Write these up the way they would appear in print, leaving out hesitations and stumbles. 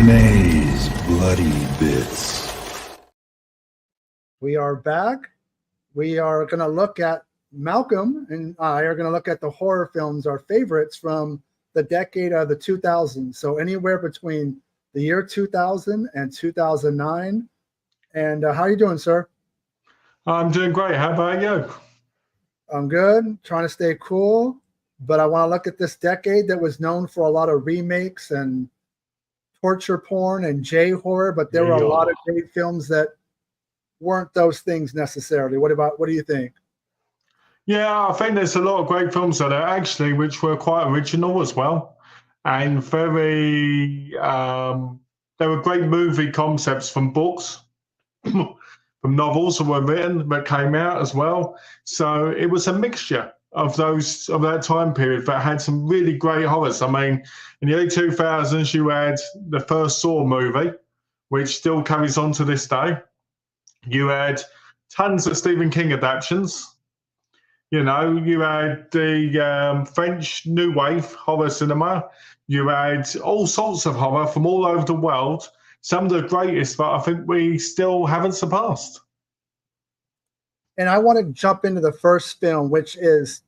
Bene's Bloody Bits. We are back. We are going to look at Malcolm and I are going to look at the horror films, our favorites from the decade of the 2000s. So anywhere between the year 2000 and 2009. And how are you doing, sir? I'm doing great. How about you? I'm good. Trying to stay cool. But I want to look at this decade that was known for a lot of remakes and torture porn and J-horror. But there were a lot of great films that weren't those things necessarily. What do you think? Yeah, I think there's a lot of great films that are actually which were quite original as well, and very there were great movie concepts from books, from novels that were written that came out as well. So it was a mixture of that time period that had some really great horrors. I mean, in the early 2000s, you had the first Saw movie, which still carries on to this day. You had tons of Stephen King adaptations. You know, you had the French New Wave horror cinema. You had all sorts of horror from all over the world. Some of the greatest, but I think we still haven't surpassed. And I want to jump into the first film, which is,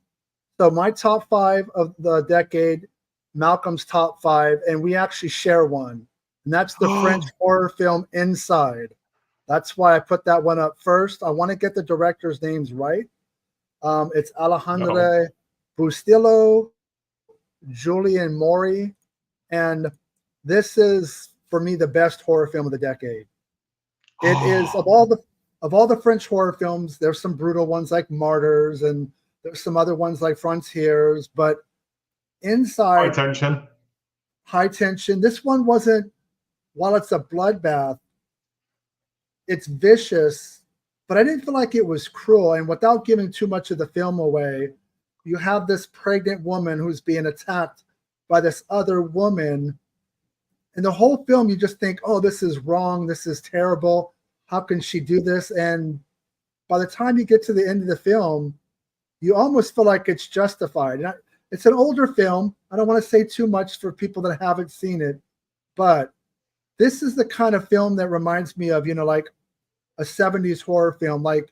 so my top 5 of the decade, Malcolm's top 5, and we actually share one. And that's the French horror film Inside. That's why I put that one up first. I want to get the directors' names right. It's Alejandro Bustillo, Julian Mori, and this is, for me, the best horror film of the decade. It is, of all the French horror films, there's some brutal ones like Martyrs, and there's some other ones like Frontiers, but Inside, High Tension. This one wasn't, while it's a bloodbath, it's vicious, but I didn't feel like it was cruel. And without giving too much of the film away, you have this pregnant woman who's being attacked by this other woman. And the whole film, you just think, oh, this is wrong. This is terrible. How can she do this? And by the time you get to the end of the film, you almost feel like it's justified. And it's an older film. I don't want to say too much for people that haven't seen it, but this is the kind of film that reminds me of, like a 70s horror film, like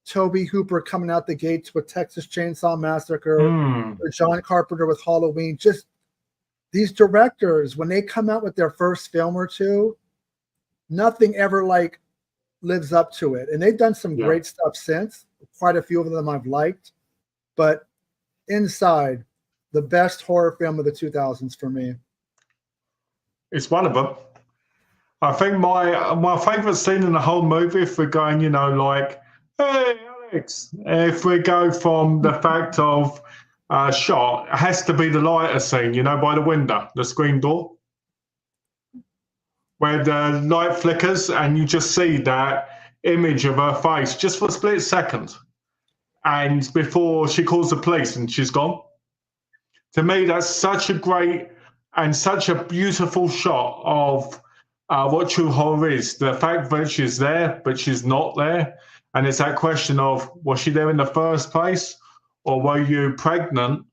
Tobe Hooper coming out the gates with Texas Chainsaw Massacre, or John Carpenter with Halloween. Just these directors, when they come out with their first film or two, nothing ever like lives up to it. And they've done some great stuff since. Quite a few of them I've liked. But Inside, the best horror film of the 2000s for me. It's one of them. I think my favourite scene in the whole movie, if we're going, like, hey, Alex, if we go from the fact of shot, it has to be the lighter scene, by the window, the screen door, where the light flickers and you just see that image of her face just for a split second. And before she calls the police and she's gone. To me, that's such a great and such a beautiful shot of what true horror is. The fact that she's there, but she's not there. And it's that question of, was she there in the first place? Or were you pregnant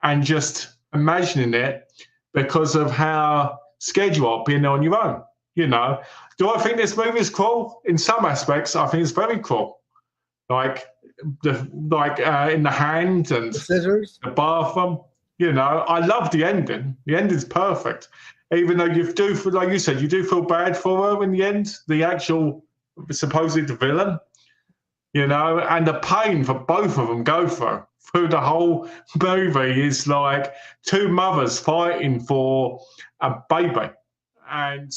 and just imagining it because of how scared you are being there on your own? Do I think this movie is cruel? In some aspects, I think it's very cruel. Like in the hand and the scissors, the bathroom. I love the ending. The ending's perfect. Even though you do, like you said, you do feel bad for her in the end, the actual supposed villain, and the pain for both of them go through the whole movie is like two mothers fighting for a baby. And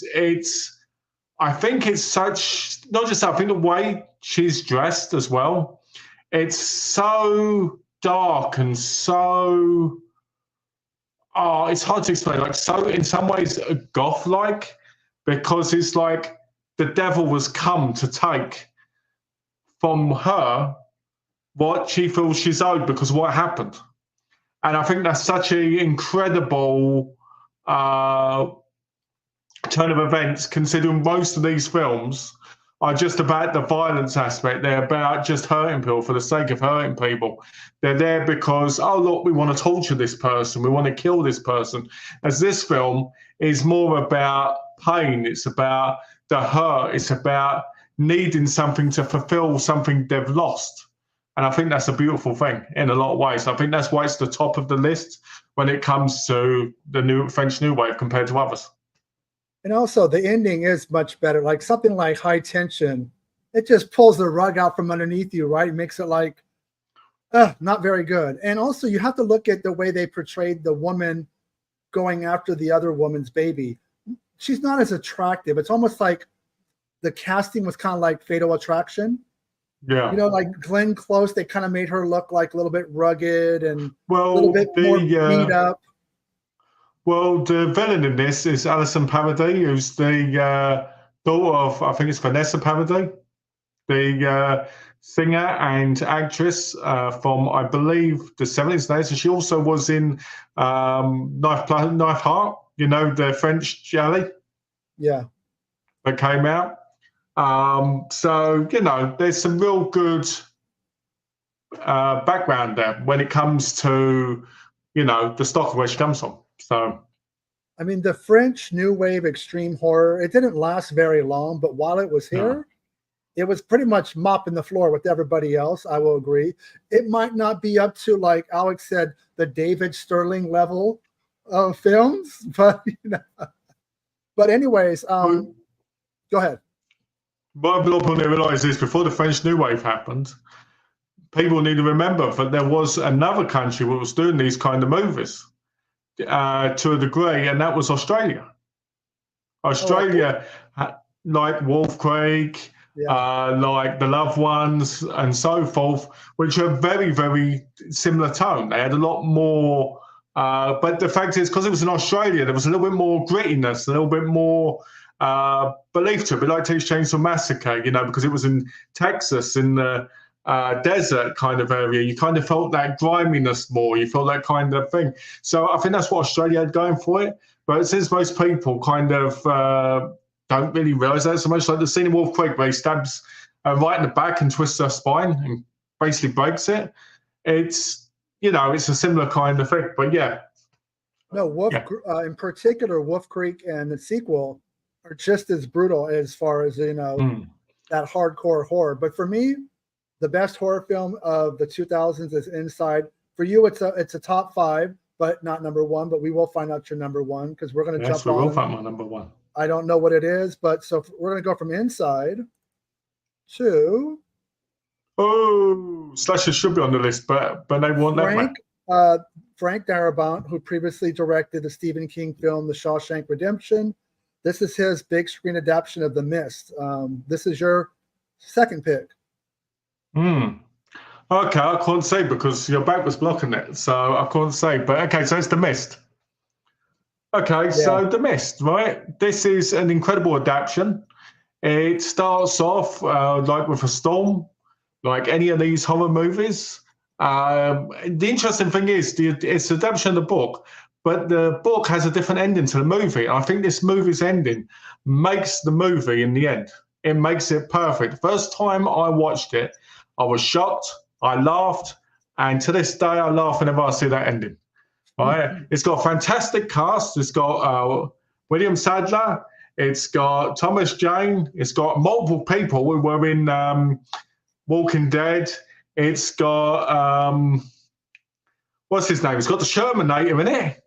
I think it's such, not just that, I think the way she's dressed as well, it's so dark and so, it's hard to explain, like so in some ways goth-like, because it's like the devil was come to take from her what she feels she's owed because of what happened. And I think that's such an incredible turn of events, considering most of these films are just about the violence aspect. They're about just hurting people for the sake of hurting people. They're there because, oh, look, we want to torture this person. We want to kill this person. As this film is more about pain. It's about the hurt. It's about needing something to fulfill something they've lost. And I think that's a beautiful thing in a lot of ways. I think that's why it's the top of the list when it comes to the new French New Wave compared to others. And also the ending is much better. Like something like High Tension, it just pulls the rug out from underneath you, right? It makes it like, not very good. And also you have to look at the way they portrayed the woman going after the other woman's baby. She's not as attractive. It's almost like the casting was kind of like Fatal Attraction. Yeah. You know, like Glenn Close, they kind of made her look like a little bit rugged and a Well, little bit more beat up. Well, the villain in this is Alison Paradis, who's the daughter of, I think it's Vanessa Paradis, the singer and actress from, I believe, the 70s days. And she also was in Knife Heart, you know, the French jelly. Yeah. That came out. So, you know, there's some real good background there when it comes to, you know, the stock of where she comes from. So, I mean, the French New Wave extreme horror, it didn't last very long, but while it was here, it was pretty much mopping the floor with everybody else. I will agree. It might not be up to, like Alex said, the David Sterling level of films, but, you know. But anyways, go ahead. What a lot of people didn't realise is before the French New Wave happened, people need to remember that there was another country that was doing these kind of movies to a degree, and that was Australia. Australia, like Wolf Creek, like The Loved Ones, and so forth, which are very, very similar tone. They had a lot more, but the fact is, because it was in Australia, there was a little bit more grittiness, a little bit more belief to it. But like Texas Chainsaw Massacre, you know, because it was in Texas, in the desert kind of area, you kind of felt that griminess more. You felt that kind of thing. So I think that's what Australia had going for it. But since most people kind of don't really realise that so much, like the scene in Wolf Creek where he stabs right in the back and twists her spine and basically breaks it, it's, you know, it's a similar kind of thing. But yeah. No, in particular, Wolf Creek and the sequel are just as brutal as far as, you know, that hardcore horror. But for me, the best horror film of the 2000s is Inside. For you, it's a top 5, but not number 1. But we will find out your number 1 because we're going to jump on. Yes, we will find my number 1. I don't know what it is, but so we're going to go from Inside to. Oh, Slasher should be on the list, but they want that. Frank Darabont, who previously directed the Stephen King film The Shawshank Redemption. This is his big screen adaptation of The Mist. This is your second pick. Okay, I can't say because your back was blocking it, so I can't say. But okay, so it's The Mist. Okay, so The Mist, right? This is an incredible adaptation. It starts off like with a storm, like any of these horror movies. The interesting thing is it's an adaptation of the book, but the book has a different ending to the movie. I think this movie's ending makes the movie in the end. It makes it perfect. The first time I watched it, I was shocked, I laughed, and to this day I laugh whenever I see that ending. Right? It's got a fantastic cast. It's got William Sadler. It's got Thomas Jane. It's got multiple people who were in Walking Dead. It's got what's his name? It's got the Shermanator in it.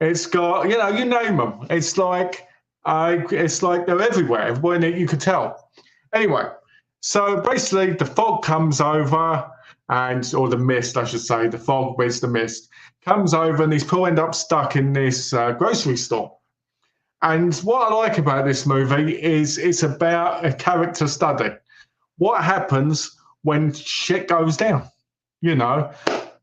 It's got, you know, you name them. It's like they're everywhere. When you could tell. Anyway, so basically the fog comes over, or the mist, I should say. The fog with the mist comes over, and these people end up stuck in this grocery store. And what I like about this movie is it's about a character study. What happens when shit goes down? You know,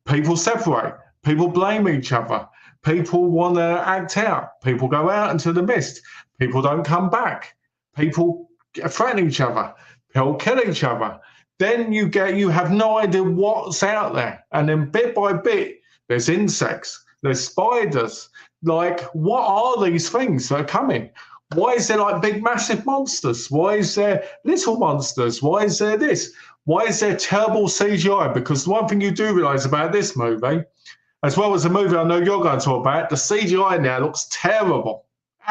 people separate, people blame each other, people want to act out, people go out into the mist, people don't come back, people threaten each other, people kill each other. Then you have no idea what's out there. And then bit by bit, there's insects, there's spiders. Like, what are these things that are coming? Why is there like big, massive monsters? Why is there little monsters? Why is there this? Why is there terrible CGI? Because one thing you do realise about this movie, as well as the movie I know you're going to talk about, the CGI now looks terrible.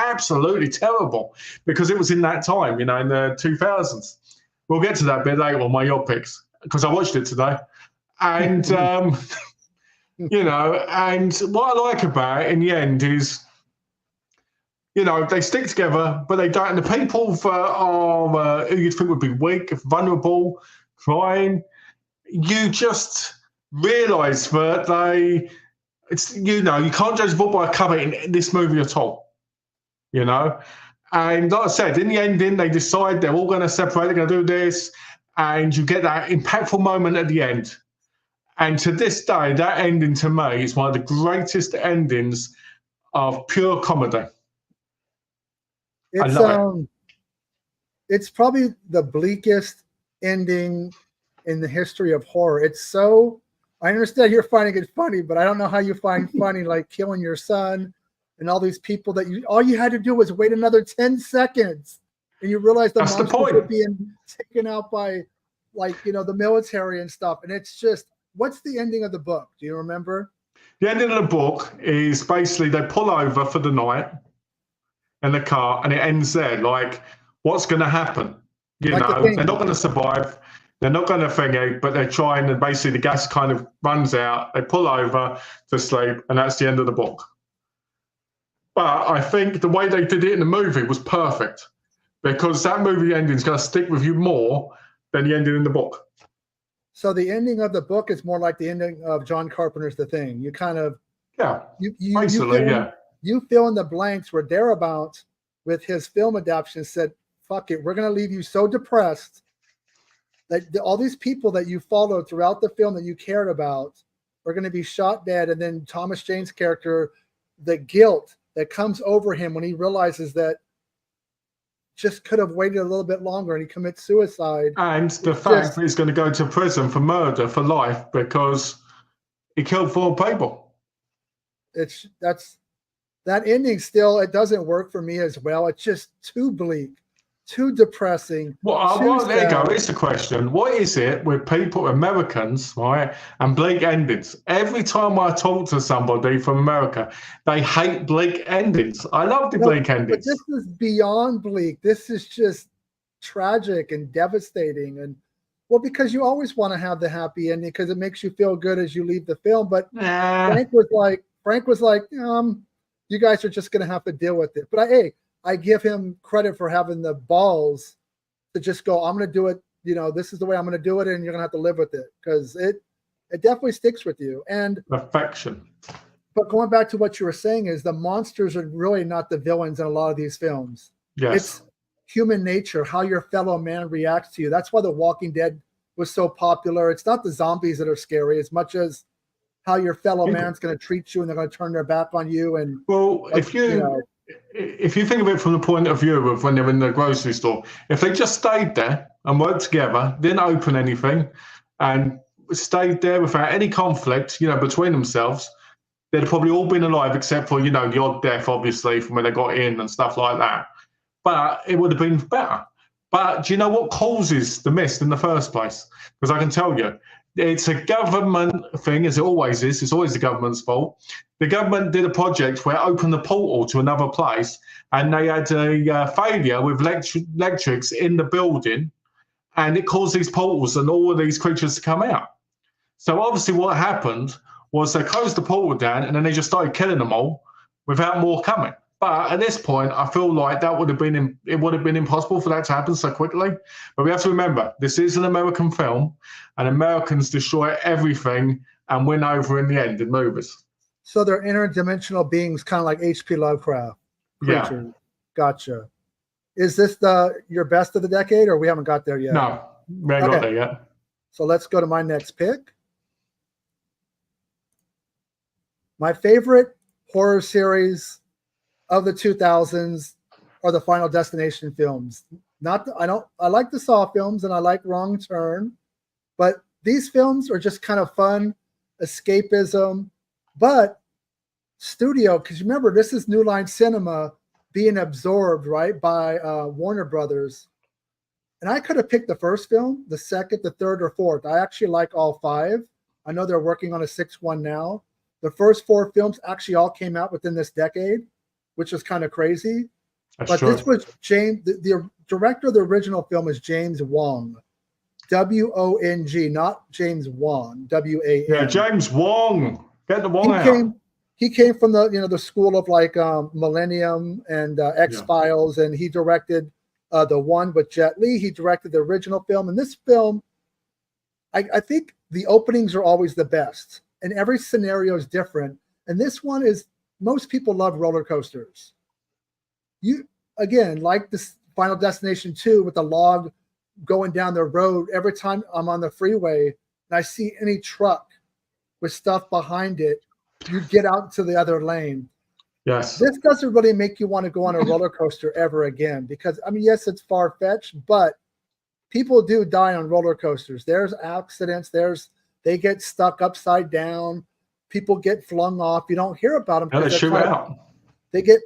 absolutely terrible because it was in that time, in the 2000s. We'll get to that bit later on my your picks because I watched it today. And, and what I like about it in the end is, they stick together, but they don't. And the people that are who you'd think would be weak, vulnerable, crying, you just realise that you can't judge a book by a cover in this movie at all. And like I said, in the ending, they decide they're all going to separate. They're going to do this, and you get that impactful moment at the end. And to this day, that ending to me is one of the greatest endings of pure comedy. It's probably the bleakest ending in the history of horror. It's so, I understand you're finding it funny, but I don't know how you find funny like killing your son and all these people that all you had to do was wait another 10 seconds and you realize the monsters were being taken out by the military and stuff. And it's just, what's the ending of the book? Do you remember? The ending of the book is basically they pull over for the night in the car, and it ends there. Like, what's going to happen? They're not going to survive. They're not going to thingy, but they're trying, and basically the gas kind of runs out. They pull over to sleep, and that's the end of the book. But I think the way they did it in the movie was perfect because that movie ending is going to stick with you more than the ending in the book. So the ending of the book is more like the ending of John Carpenter's The Thing. You kind of you fill in the blanks where Darabont, with his film adaptation, said, fuck it, we're going to leave you so depressed that all these people that you followed throughout the film that you cared about are going to be shot dead. And then Thomas Jane's character, the guilt that comes over him when he realizes that just could have waited a little bit longer and he commits suicide. And the fact that he's going to go to prison for murder for life because he killed 4 people. That ending still, it doesn't work for me as well. It's just too bleak, too depressing. Well, there you go. It's the question. What is it with people, Americans, right, and bleak endings? Every time I talk to somebody from America, they hate bleak endings. I love the bleak endings. But this is beyond bleak. This is just tragic and devastating. And because you always want to have the happy ending because it makes you feel good as you leave the film. But Frank was like, you guys are just going to have to deal with it. But I give him credit for having the balls to just go, I'm going to do it. This is the way I'm going to do it. And you're going to have to live with it because it definitely sticks with you. And affection. But going back to what you were saying is the monsters are really not the villains in a lot of these films. Yes. It's human nature, how your fellow man reacts to you. That's why The Walking Dead was so popular. It's not the zombies that are scary as much as how your fellow man's going to treat you and they're going to turn their back on you. And if you think of it from the point of view of when they're in the grocery store, if they just stayed there and worked together, didn't open anything, and stayed there without any conflict, between themselves, they'd probably all been alive except for, the odd death, obviously, from when they got in and stuff like that. But it would have been better. But do you know what causes the mist in the first place? Because I can tell you, it's a government thing, as it always is. It's always the government's fault. The government did a project where it opened the portal to another place, and they had a failure with electrics in the building, and it caused these portals and all of these creatures to come out. So obviously what happened was they closed the portal down, and then they just started killing them all without more coming. But at this point, I feel like it would have been impossible for that to happen so quickly. But we have to remember, this is an American film, and Americans destroy everything and win over in the end in movies. So they're interdimensional beings, kind of like H.P. Lovecraft creatures. Yeah. Gotcha. Is this your best of the decade, or we haven't got there yet? No, we haven't got there yet. So let's go to my next pick. My favorite horror series of the 2000s are the Final Destination films. I like the Saw films and I like Wrong Turn, but these films are just kind of fun, escapism, but studio, because remember, this is New Line Cinema being absorbed, right, by Warner Brothers. And I could have picked the first film, the second, the third, or fourth. I actually like all 5. I know they're working on a 6th one now. The first 4 films actually all came out within this decade, which is kind of crazy. That's But true. this was James, the director of the original film is James Wong, W-O-N-G, not James Wan, W-A-N. Yeah, James Wong. Get the Wong He out. came from the school of like Millennium and X-Files, and he directed the one with Jet Li. He directed the original film. And this film, I think the openings are always the best, and every scenario is different. And this one is, most people love roller coasters. You, again, like this Final Destination 2 with the log going down the road, every time I'm on the freeway and I see any truck with stuff behind it, you get out to the other lane. Yes. This doesn't really make you want to go on a roller coaster ever again, because, I mean, yes, it's far-fetched, but people do die on roller coasters. There's accidents. They get stuck upside down. People get flung off. You don't hear about them. And they shoot out. They get,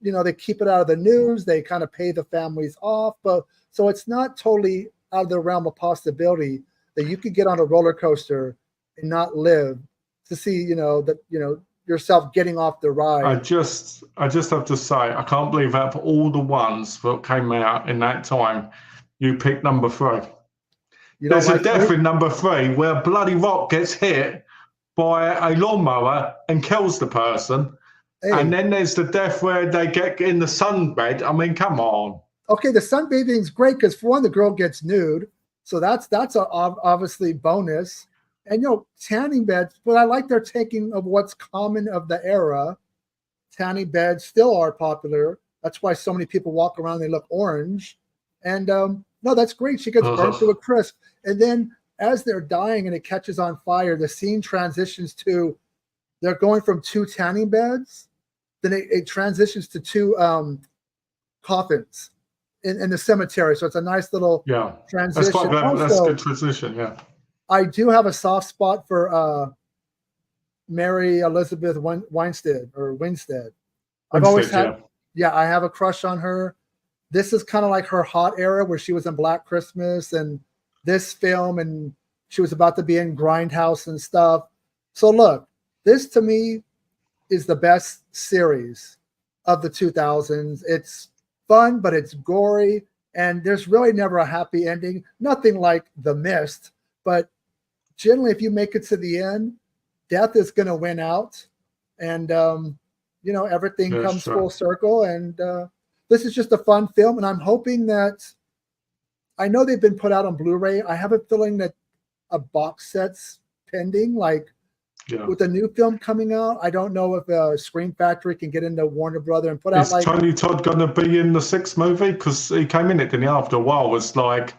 they keep it out of the news. They kind of pay the families off. But so it's not totally out of the realm of possibility that you could get on a roller coaster and not live to see, yourself getting off the ride. I just have to say, I can't believe out of all the ones that came out in that time, you picked number 3. There's a death in number 3 where Bloody Rock gets hit by a lawnmower and kills the person. Hey. And then there's the death where they get in the sunbed. I mean, come on. Okay, the sunbathing is great because, for one, the girl gets nude. So that's obviously bonus. And, tanning beds, but I like their taking of what's common of the era. Tanning beds still are popular. That's why so many people walk around and they look orange. And, no, that's great. She gets burnt to a crisp. And then as they're dying and it catches on fire, the scene transitions to, they're going from 2 tanning beds. Then it transitions to 2 coffins in the cemetery. So it's a nice little transition. That's quite good. That's a good transition, yeah. I do have a soft spot for Mary Elizabeth Winstead. I've always had, I have a crush on her. This is kind of like her hot era where she was in Black Christmas and this film, and she was about to be in Grindhouse and stuff. So look, this to me is the best series of the 2000s. It's fun, but it's gory, and there's really never a happy ending. Nothing like The Mist, but generally, if you make it to the end, death is going to win out, and everything comes full circle. And this is just a fun film, and I'm hoping that, I know they've been put out on Blu-ray. I have a feeling that a box set's pending, with a new film coming out. I don't know if Scream Factory can get into Warner Brother and put out Is Tony Todd going to be in the 6th movie? Because he came in it, didn't he? After a while, was like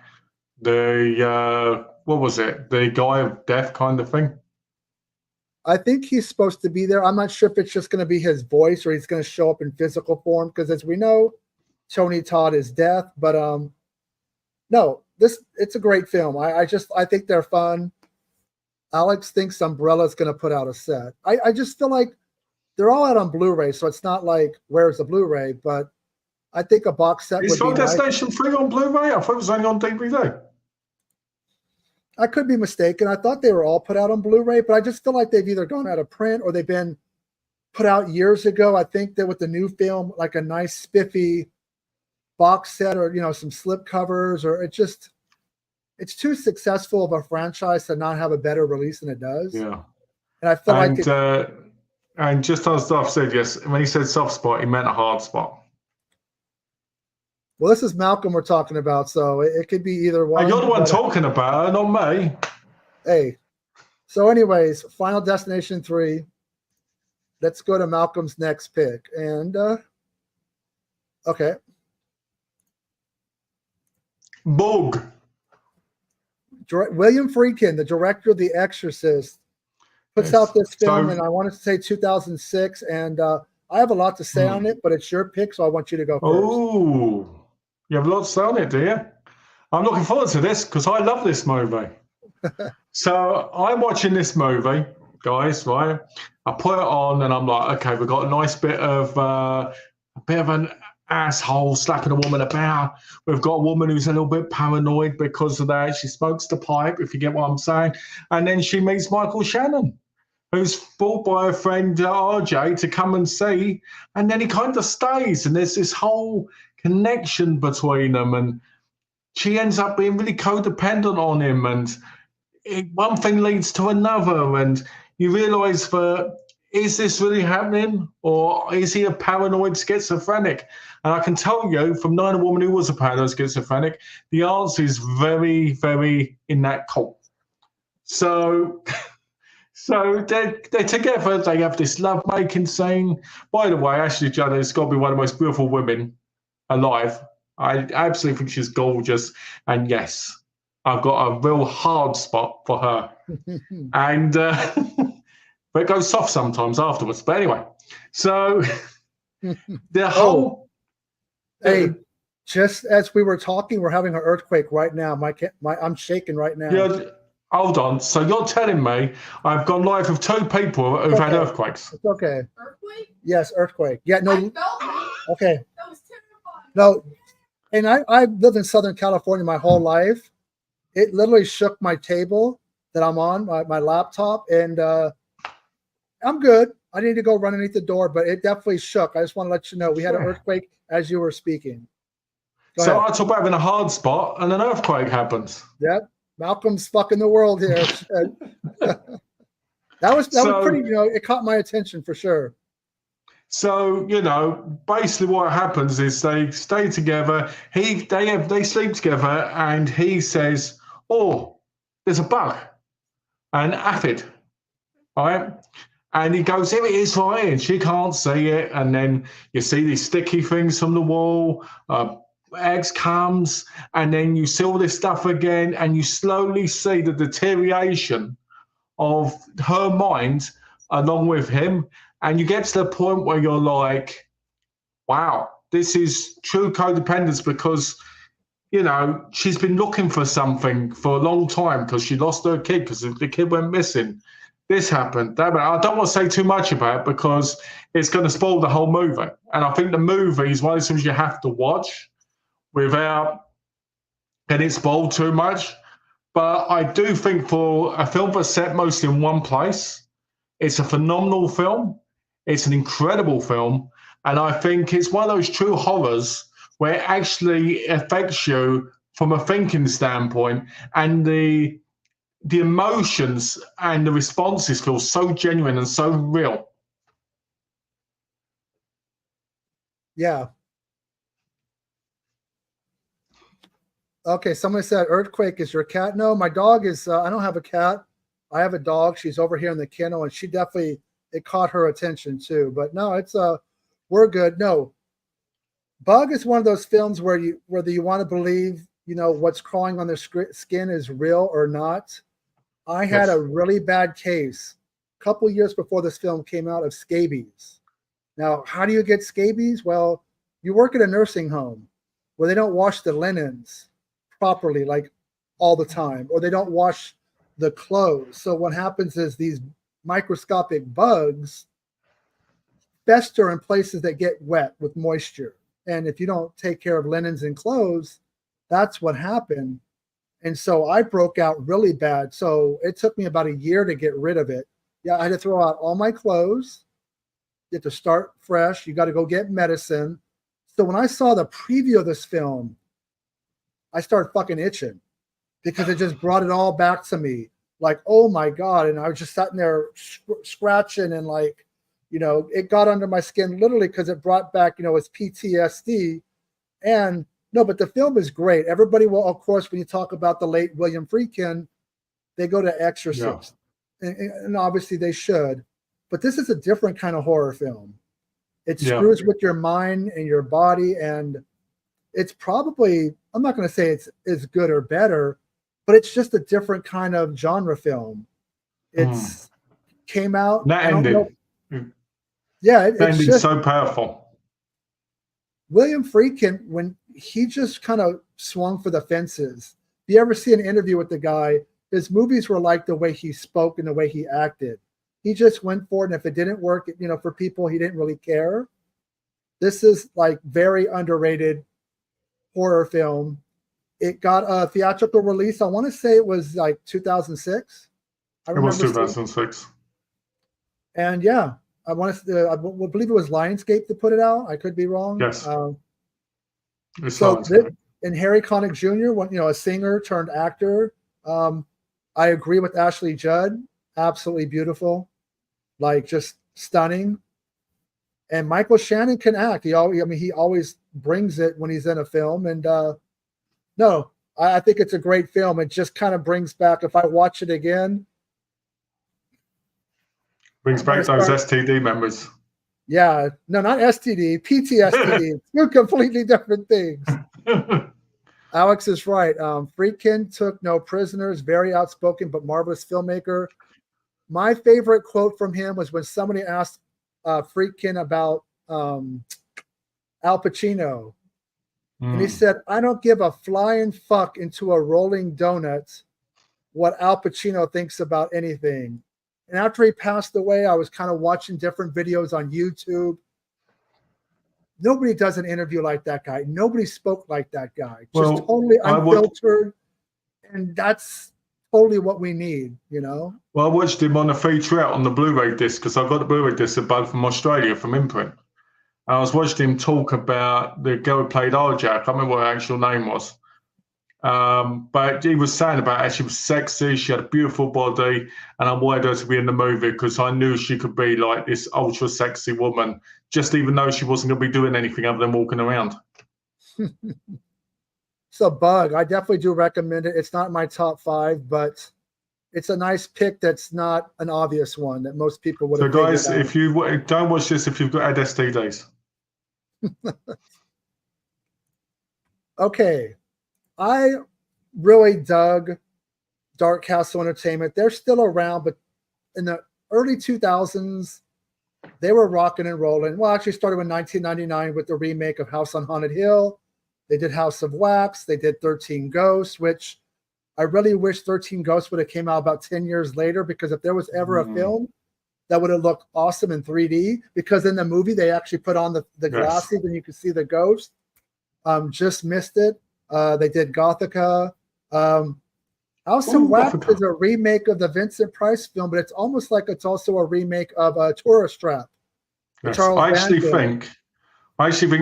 the what was it? The guy of death kind of thing. I think he's supposed to be there. I'm not sure if it's just going to be his voice or he's going to show up in physical form, because as we know, Tony Todd is death. But no, it's a great film. I think they're fun. Alex thinks Umbrella's going to put out a set. I just feel like they're all out on Blu-ray, so it's not like, where's the Blu-ray? But I think a box set would be nice. Is Destination 3 on Blu-ray? I thought it was only on DVD. I could be mistaken. I thought they were all put out on Blu-ray, but I just feel like they've either gone out of print or they've been put out years ago. I think that with the new film, like a nice spiffy box set or, some slip covers, or it's too successful of a franchise to not have a better release than it does. Yeah. And I feel and just as Duff said, yes, when he said soft spot, he meant a hard spot. Well, this is Malcolm we're talking about, so it could be either one. You're the one talking about it, not me. Hey. So anyways, Final Destination 3. Let's go to Malcolm's next pick. And, okay. Bug. William Friedkin, the director of The Exorcist, puts out this film, and I wanted to say 2006, and I have a lot to say on it, but it's your pick, so I want you to go first. Oh. You have a lot to say on it, do you? I'm looking forward to this because I love this movie. So I'm watching this movie, guys, right? I put it on and I'm like, okay, we've got a nice bit of an asshole slapping a woman about. We've got a woman who's a little bit paranoid because of that. She smokes the pipe, if you get what I'm saying. And then she meets Michael Shannon. who's brought by a friend RJ to come and see, and then he kind of stays, and there's this whole connection between them, and she ends up being really codependent on him, and one thing leads to another, and you realise that is this really happening, or is he a paranoid schizophrenic? And I can tell you, from knowing a woman who was a paranoid schizophrenic, the answer is very, very in that cult. So, so they're together. They have this love-making scene. By the way, Ashley Judd has got to be one of the most beautiful women alive. I absolutely think she's gorgeous. And yes, I've got a real hard spot for her. And but it goes soft sometimes afterwards. But anyway, so the whole. Hey, just as we were talking, we're having an earthquake right now. I'm shaking right now. Yeah, hold on. So you're telling me I've gone live with two people who've had earthquakes? It's okay. Earthquake? Yes, earthquake. Yeah, no. I felt that. Okay. That was terrifying. No, and I've lived in Southern California my whole life. It literally shook my table that I'm on, my laptop, and I'm good. I need to go run underneath the door, but it definitely shook. I just want to let you know we had an earthquake as you were speaking. Go So ahead. I talk about having a hard spot, and an earthquake happens. Yep, Malcolm's fucking the world here. that was pretty. It caught my attention for sure. So basically, what happens is they stay together. They sleep together, and he says, "Oh, there's a bug, an aphid, all right?" And he goes, "Here it is, right here." And she can't see it, and then you see these sticky things from the wall. Eggs comes, and then you see all this stuff again, and you slowly see the deterioration of her mind along with him. And you get to the point where you're like, wow, this is true codependence, because, she's been looking for something for a long time because she lost her kid, because the kid went missing. This happened, that happened. I don't want to say too much about it because it's going to spoil the whole movie. And I think the movie is one of those things you have to watch without getting spoiled too much. But I do think for a film that's set mostly in one place, it's a phenomenal film. It's an incredible film. And I think it's one of those true horrors where it actually affects you from a thinking standpoint, and the emotions and the responses feel so genuine and so real. Yeah. Okay, somebody said earthquake is your cat. No, my dog is, I don't have a cat. I have a dog. She's over here in the kennel, and she definitely, it caught her attention too. But no, it's, we're good. No, Bug is one of those films whether you want to believe, what's crawling on their skin is real or not. I had a really bad case a couple years before this film came out of scabies. Now, how do you get scabies? Well, you work at a nursing home where they don't wash the linens properly, like all the time, or they don't wash the clothes. So what happens is these microscopic bugs fester in places that get wet with moisture. And if you don't take care of linens and clothes, that's what happened. And so I broke out really bad. So it took me about a year to get rid of it. Yeah, I had to throw out all my clothes. You have to start fresh. You got to go get medicine. So when I saw the preview of this film, I started fucking itching because it just brought it all back to me. Like, oh my God. And I was just sitting there scratching, and like, it got under my skin literally because it brought back, its PTSD. And no, but the film is great. Everybody will, of course, when you talk about the late William Friedkin, they go to Exorcist. Yeah. And obviously they should. But this is a different kind of horror film. It screws with your mind and your body, and it's probably, I'm not going to say it's good or better, but it's just a different kind of genre film. It's came out. That ending. Yeah, it's just so powerful. William Friedkin, when he just kind of swung for the fences. If you ever see an interview with the guy, his movies were like the way he spoke and the way he acted. He just went for it, and if it didn't work, for people, he didn't really care. This is like very underrated horror film. It got a theatrical release. I want to say it was like 2006. It was 2006. And yeah, I want to. I believe it was Lionsgate that put it out. I could be wrong. Yes. It's So Lionsgate. and Harry Connick Jr., a singer turned actor. I agree with Ashley Judd. Absolutely beautiful, like just stunning. And Michael Shannon can act. He always brings it when he's in a film. And no, I think it's a great film. It just kind of brings back. If I watch it again, Brings back those STD members. Yeah, no, not STD, PTSD. Two completely different things. Alex is right. Friedkin took no prisoners, very outspoken but marvelous filmmaker. My favorite quote from him was when somebody asked Friedkin about Al Pacino. And he said, I don't give a flying fuck into a rolling donut what Al Pacino thinks about anything. And after he passed away, I was kind of watching different videos on YouTube. Nobody does an interview like that guy. Nobody spoke like that guy. Just totally unfiltered. And that's totally what we need, Well, I watched him on a featurette on the Blu-ray disc because I got the Blu-ray disc of both from Australia from Imprint. And I was watching him talk about the girl who played Arja. I can't remember what her actual name was. But he was saying about how she was sexy, she had a beautiful body, and I wanted her to be in the movie because I knew she could be like this ultra sexy woman, just even though she wasn't going to be doing anything other than walking around. It's a bug. I definitely do recommend it. It's not my top 5, but it's a nice pick that's not an obvious one that most people would have. So, guys, if you don't watch this, if you've got STDs. Okay. I really dug Dark Castle Entertainment. They're still around, but in the early 2000s, they were rocking and rolling. Well, actually started in 1999 with the remake of House on Haunted Hill. They did House of Wax. They did 13 Ghosts, which I really wish 13 Ghosts would have came out about 10 years later, because if there was ever a film that would have looked awesome in 3D, because in the movie they actually put on the glasses and you could see the ghost. Just missed it. They did Gothica. House of Wax is a remake of the Vincent Price film, but it's almost like it's also a remake of Tourist Trap. Yes. I actually think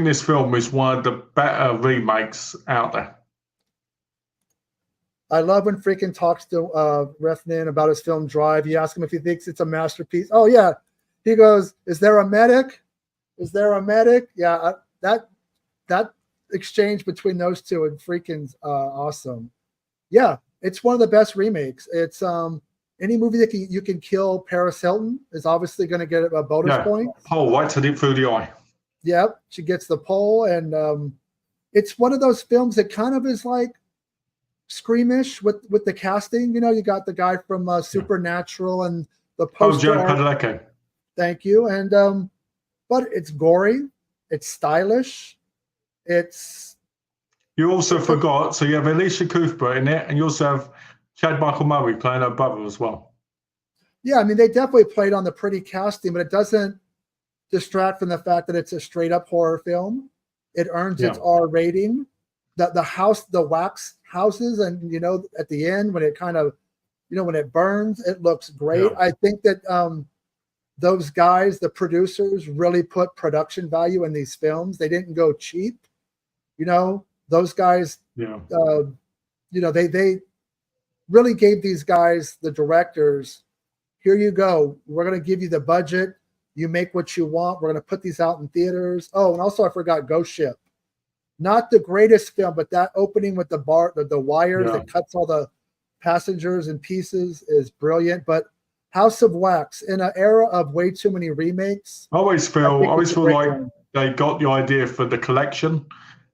this film is one of the better remakes out there. I love when freaking talks to Refnin about his film Drive. You ask him if he thinks it's a masterpiece. Oh yeah, he goes, "Is there a medic? Is there a medic?" Yeah, that exchange between those two and freaking awesome. Yeah, it's one of the best remakes. It's any movie that you can kill Paris Hilton is obviously going to get a bonus point. Pole right to through the eye. Yep, she gets the pole, and it's one of those films that kind of is like Screamish with the casting. You got the guy from Supernatural and the poster. Joe Padalecki. Thank you. And but it's gory, it's stylish. You also forgot, so you have Alicia Cuthbert in it, and you also have Chad Michael Murray playing her brother as well. Yeah, I mean, they definitely played on the pretty casting, but it doesn't distract from the fact that it's a straight-up horror film. It earns its R rating. The wax houses, and at the end when it kind of, when it burns, it looks great. Yeah. I think that those guys, the producers, really put production value in these films. They didn't go cheap. Those guys, they really gave these guys, the directors, here you go. We're going to give you the budget. You make what you want. We're going to put these out in theaters. Oh, and also I forgot Ghost Ship. Not the greatest film, but that opening with the wires that cuts all the passengers in pieces is brilliant. But House of Wax, in an era of way too many remakes, I always feel like they got the idea for the collection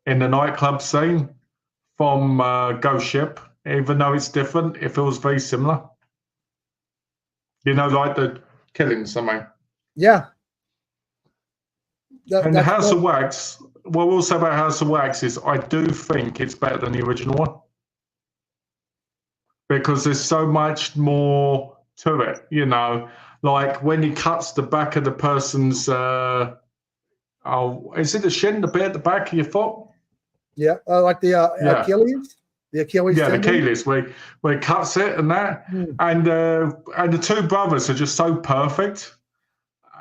in the nightclub scene from Ghost Ship, even though it's different. It feels very similar. Like the killings, something. Yeah. And the House of Wax, what we'll say about House of Wax is I do think it's better than the original one, because there's so much more to it, like when he cuts the back of the person's, is it the shin, the bit at the back of your foot? Yeah, like the Achilles? The Achilles tendon? The Achilles, where he cuts it and that. And the two brothers are just so perfect.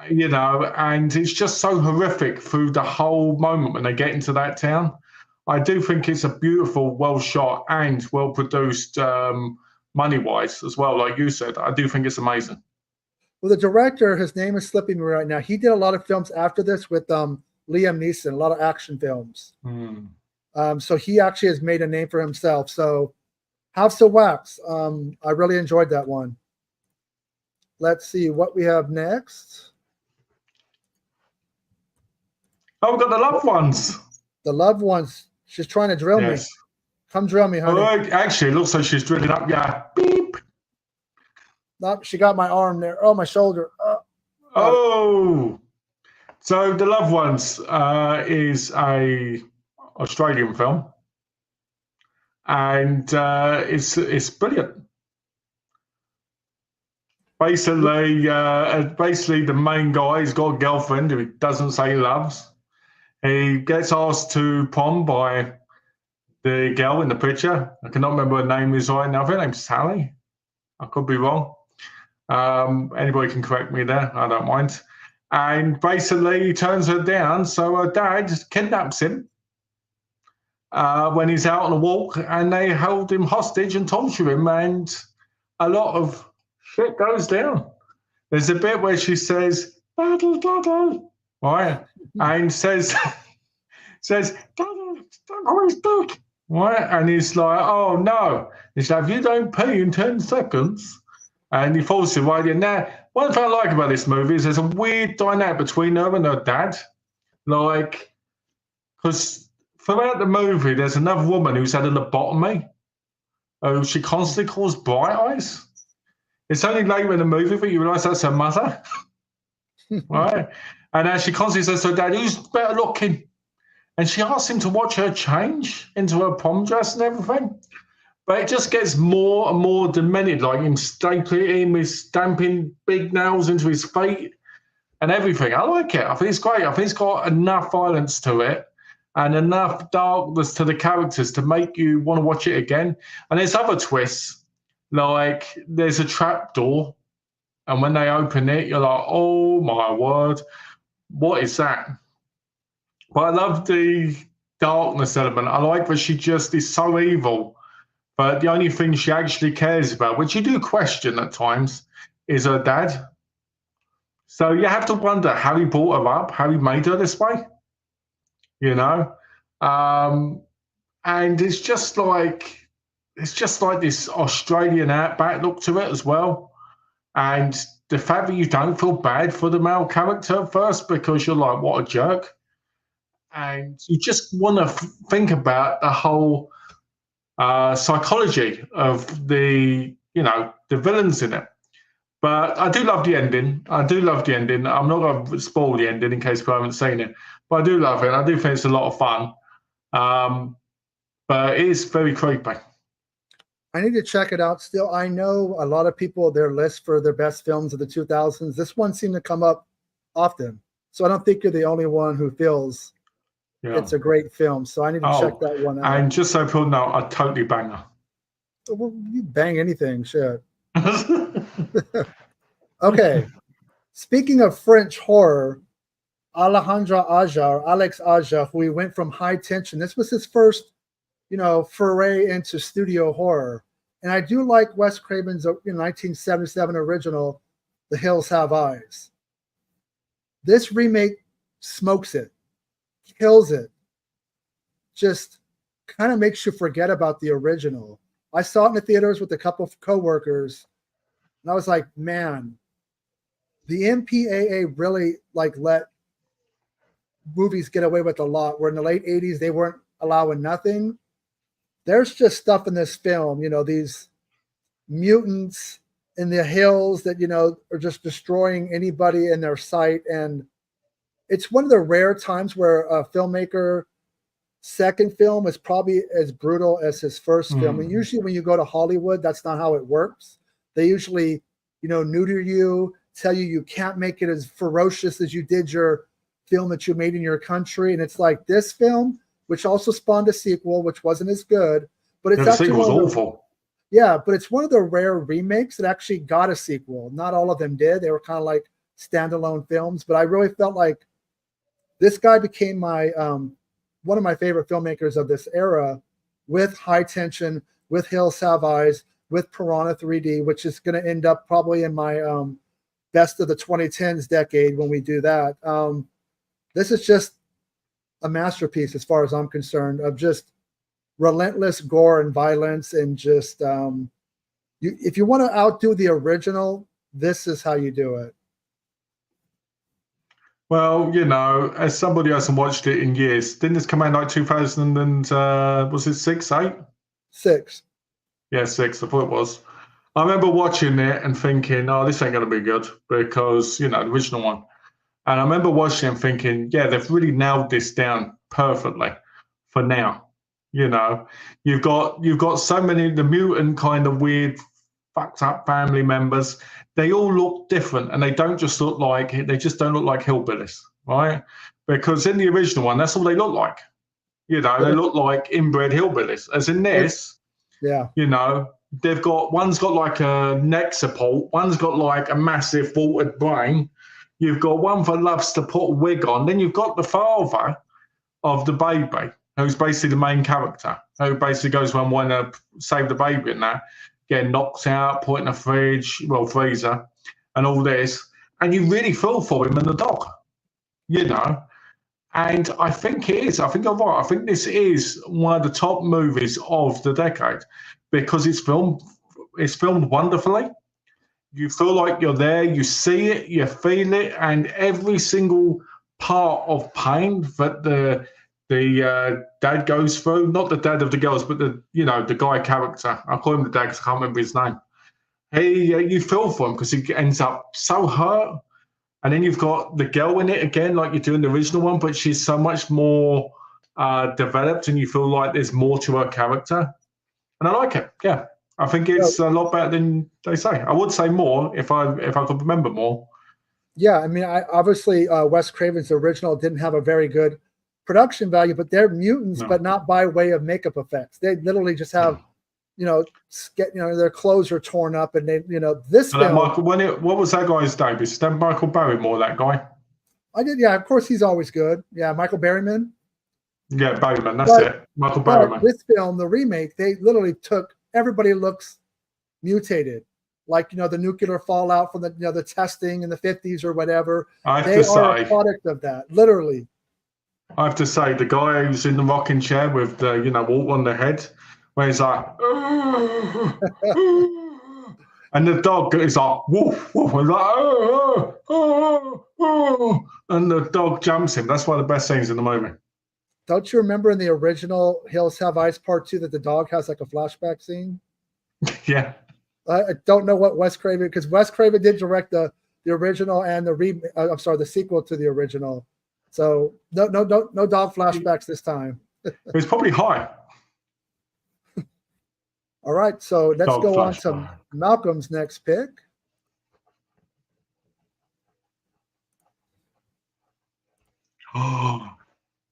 you know, and it's just so horrific through the whole moment when they get into that town. I do think it's a beautiful, well shot and well produced, money wise as well. Like you said, I do think it's amazing. Well, the director, his name is slipping me right now. He did a lot of films after this with Liam Neeson, a lot of action films. So he actually has made a name for himself. So House of Wax, I really enjoyed that one. Let's see what we have next. Oh, we've got the loved ones. The loved ones. She's trying to drill me. Come drill me, honey. Oh, actually, it looks like she's drilling up. Yeah. Beep. Nope, she got my arm there. Oh, my shoulder. Oh. So the loved ones is a Australian film, and it's brilliant. Basically, the main guy, he's got a girlfriend who he doesn't say he loves. He gets asked to prom by the girl in the picture. I cannot remember her name is right now. I think her name's Sally. I could be wrong. Anybody can correct me there. I don't mind. And basically, he turns her down. So her dad kidnaps him when he's out on a walk, and they hold him hostage and torture him. And a lot of shit goes down. There's a bit where she says, "Daddy, daddy," right? And says, "Daddy, don't always dick," right? And he's like, "Oh no." He's like, "If you don't pee in 10 seconds," and he falls to right in there. One thing I like about this movie is there's a weird dynamic between her and her dad. Like, because throughout the movie, there's another woman who's had a lobotomy, who she constantly calls Bright Eyes. It's only later in the movie that you realise that's her mother, right? And as she constantly says to her dad, "Who's better looking?" And she asks him to watch her change into her prom dress and everything. But it just gets more and more demented, like him stamping big nails into his feet and everything. I like it. I think it's great. I think it's got enough violence to it and enough darkness to the characters to make you want to watch it again. And there's other twists, like there's a trap door, and when they open it, you're like, "Oh my word, what is that?" But I love the darkness element. I like that she just is so evil, but the only thing she actually cares about, which you do question at times, is her dad. So you have to wonder how he brought her up, how he made her this way, you know? And it's just like this Australian outback look to it as well. And the fact that you don't feel bad for the male character at first because you're like, what a jerk. And you just want to think about the whole psychology of the villains in it. But I do love the ending. I'm not going to spoil the ending in case people haven't seen it. But I do love it. I do think it's a lot of fun. But it is very creepy. I need to check it out still. I know a lot of people, their list for their best films of the 2000s, this one seemed to come up often. So I don't think you're the only one who feels it's a great film. So I need to check that one out. And just so people know, I totally bang her. Well, you bang anything, shit. Okay. Speaking of French horror, Alex Aja, who he went from High Tension. This was his first, foray into studio horror. And I do like Wes Craven's 1977 original, The Hills Have Eyes. This remake smokes it, kills it, just kind of makes you forget about the original. I saw it in the theaters with a couple of coworkers, and I was like, man, the MPAA really let movies get away with a lot, where in the late 80s they weren't allowing nothing. There's just stuff in this film, these mutants in the hills that, are just destroying anybody in their sight. And it's one of the rare times where a filmmaker second film is probably as brutal as his first film. And usually when you go to Hollywood, that's not how it works. They usually, neuter you, tell you can't make it as ferocious as you did your film that you made in your country. And it's like this film, which also spawned a sequel, which wasn't as good, but it's actually awful. Yeah, but it's one of the rare remakes that actually got a sequel. Not all of them did. They were kind of like standalone films, but I really felt like this guy became my one of my favorite filmmakers of this era, with High Tension, with Hills Have Eyes, with Piranha 3D, which is going to end up probably in my best of the 2010s decade when we do that. This is just a masterpiece as far as I'm concerned, of just relentless gore and violence, and just if you want to outdo the original, this is how you do it. Well, you know, as somebody who hasn't watched it in years, didn't this come out like 2000 and was it 6, 8? 6. Yeah, 6. I thought it was. I remember watching it and thinking, "Oh, this ain't gonna be good," because the original one. And I remember watching it and thinking, "Yeah, they've really nailed this down perfectly for now." You've got so many the mutant kind of weird, fucked up family members. They all look different, and they just don't look like hillbillies, right? Because in the original one, that's all they look like. They look like inbred hillbillies. As in this, yeah, they've got one's got like a neck support, one's got like a massive vaulted brain. You've got one that loves to put a wig on. Then you've got the father of the baby, who's basically the main character, who basically goes around wanting to save the baby and that, getting knocked out, put in a freezer, and all this. And you really feel for him and the dog, And I think it is. I think I'm right. I think this is one of the top movies of the decade because it's filmed wonderfully. You feel like you're there, you see it, you feel it, and every single part of pain that the dad goes through, not the dad of the girls, but the guy character. I call him the dad because I can't remember his name. You feel for him because he ends up so hurt. And then you've got the girl in it again, like you do in the original one, but she's so much more developed, and you feel like there's more to her character. And I like it. Yeah, I think it's a lot better than they say. I would say more if I could remember more. Yeah, I mean, obviously Wes Craven's original didn't have a very good production value, but they're mutants, but not by way of makeup effects. They literally just have, their clothes are torn up, and they, this film. Michael, what was that guy's name? Is that Michael Barrymore? That guy? I did, yeah. Of course, he's always good. Yeah, Michael Berryman. Yeah, Berryman. That's it. Michael Berryman. This film, the remake, they literally took everybody looks mutated, like the nuclear fallout from the testing in the 50s or whatever. They are a product of that, literally. I have to say, the guy who's in the rocking chair with the wart on the head, where he's like, and the dog is like, woof, woof, and like, and the dog jumps him. That's one of the best scenes in the movie. Don't you remember in the original Hills Have Eyes Part 2 that the dog has like a flashback scene? Yeah. I don't know what Wes Craven, because Wes Craven did direct the original and the sequel to the original. So no dog flashbacks this time. It was probably high. All right, so let's go on to Malcolm's next pick. Oh,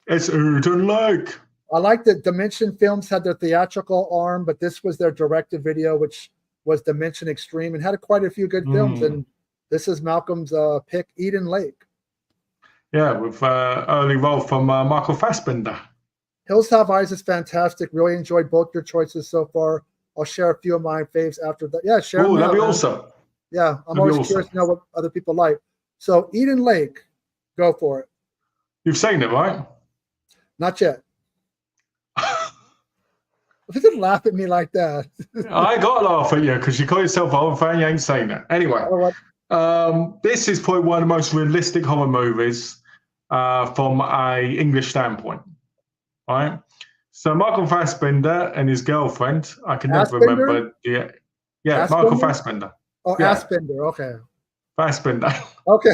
it's Eden Lake. I like that Dimension Films had their theatrical arm, but this was their direct-to-video, which was Dimension Extreme, and had quite a few good films. And this is Malcolm's pick, Eden Lake. Yeah, with early role from Michael Fassbender. Hills Have Eyes is fantastic. Really enjoyed both your choices so far. I'll share a few of my faves after that. Yeah, share them. Oh, that'd be awesome. Yeah, I'm always curious to know what other people like. So Eden Lake, go for it. You've seen it, right? Not yet. If you could laugh at me like that. I got to laugh at you because you call yourself a horror fan, you ain't seen it. Anyway, this is probably one of the most realistic horror movies from a English standpoint, right? So Michael Fassbender and his girlfriend, I can never remember. Yeah, Michael Fassbender. Oh, yeah. Aspender, okay. Fassbender. Okay.